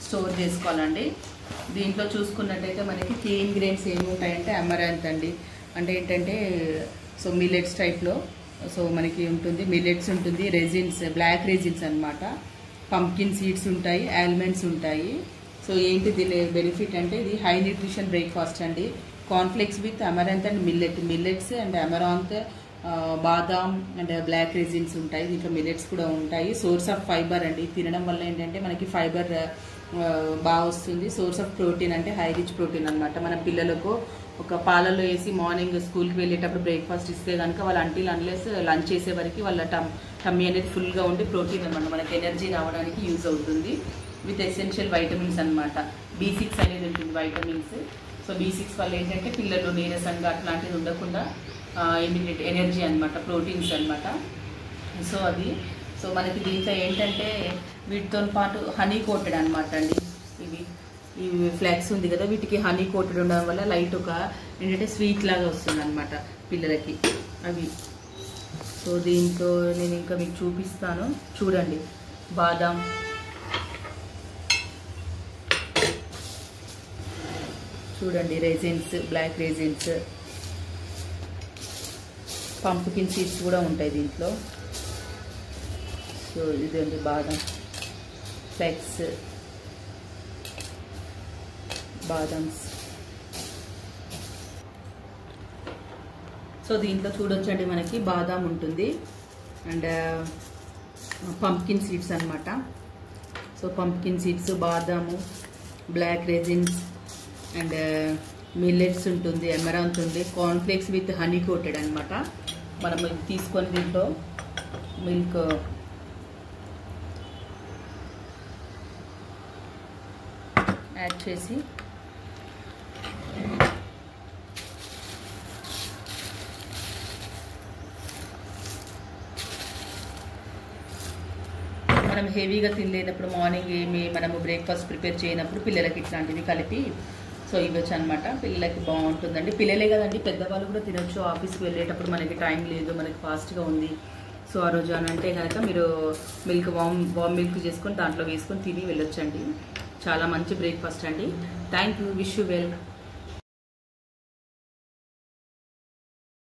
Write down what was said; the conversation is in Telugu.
స్టోర్ చేసుకోవాలండి. దీంట్లో చూసుకున్నట్టయితే మనకి క్లీన్ గ్రెయిన్స్ ఏమి ఉంటాయంటే అమరాంత్ అండి. అంటే ఏంటంటే సో మిల్లెట్స్ టైప్లో సో మనకి ఉంటుంది, మిల్లెట్స్ ఉంటుంది, రెజిన్స్ బ్లాక్ రెజిన్స్ అనమాట, పంప్కిన్ సీడ్స్ ఉంటాయి, ఆల్మండ్స్ ఉంటాయి. సో ఏంటి దీని బెనిఫిట్ అంటే ఇది హై న్యూట్రిషన్ బ్రేక్ఫాస్ట్ అండి. Cornflakes with amaranth and millets and amaranth, badam and black resins ఉంటాయి. దీంట్లో మిల్లెట్స్ కూడా ఉంటాయి. సోర్స్ ఆఫ్ ఫైబర్ అండి. తినడం వల్ల ఏంటంటే మనకి ఫైబర్ బాగా వస్తుంది. సోర్స్ ఆఫ్ ప్రోటీన్ అంటే హై రిచ్ ప్రోటీన్ అనమాట. మన పిల్లలకు ఒక పాలల్లో వేసి మార్నింగ్ స్కూల్కి వెళ్ళేటప్పుడు బ్రేక్ఫాస్ట్ ఇస్తే కనుక వాళ్ళ అన్లెస్ లంచ్ చేసే వరకు వాళ్ళ టమ్మీ అనేది ఫుల్గా ఉండి ప్రోటీన్ అనమాట మనకి ఎనర్జీ రావడానికి యూజ్ అవుతుంది. విత్ ఎసెన్షియల్ వైటమిన్స్ అనమాట. B6 అనేది ఉంటుంది వైటమిన్స్. సో B6 వల్ల ఏంటంటే పిల్లలు నీరసంగా అట్లాంటిది ఉండకుండా ఇమ్యూనిటీ ఎనర్జీ అనమాట, ప్రోటీన్స్ అనమాట. సో అది సో మనకి దీంట్లో ఏంటంటే వీటితో పాటు హనీ కోటెడ్ అనమాట అండి. ఈ ఫ్లాక్స్ ఉంది కదా, వీటికి హనీ కోటెడ్ ఉండడం వల్ల లైట్ ఒక ఏంటంటే స్వీట్ లాగా వస్తుంది అనమాట పిల్లలకి అవి. సో దీంతో నేను ఇంకా మీకు చూపిస్తాను చూడండి. బాదాం, చూడండి raisins, black raisins, pumpkin seeds కూడా ఉంటాయి దీంట్లో. సో ఇదండి బాదం, ఫ్లెక్స్, బాదమ్స్. సో దీంట్లో చూడొచ్చండి మనకి బాదాం ఉంటుంది అండ్ పంప్కిన్ సీడ్స్ అనమాట. సో పంప్కిన్ సీడ్స్, బాదాము, బ్లాక్ రెజిన్స్ అండ్ మిల్లెట్స్ ఉంటుంది, అమరాంత్ ఉంది, కార్న్ఫ్లేక్స్ విత్ హనీ కోటెడ్ అనమాట. మనం తీసుకొని దీంట్లో మిల్క్ యాడ్ చేసి మనం హెవీగా తినలేనప్పుడు మార్నింగ్ మనము బ్రేక్ఫాస్ట్ ప్రిపేర్ చేయనప్పుడు పిల్లలకి ఇట్లాంటివి కలిపి సో ఇవ్వచ్చు అనమాట. పిల్లలకి బాగుంటుందండి. పిల్లలే కదండి, పెద్దవాళ్ళు కూడా తినొచ్చు. ఆఫీస్కి వెళ్ళేటప్పుడు మనకి టైం లేదు, మనకి ఫాస్ట్గా ఉంది, సో ఆ రోజు అని అంటే కనుక మీరు వామ్ మిల్క్ చేసుకొని దాంట్లో వేసుకొని తిని వెళ్ళొచ్చండి. చాలా మంచి బ్రేక్ఫాస్ట్ అండి. Thank you. Wish you well.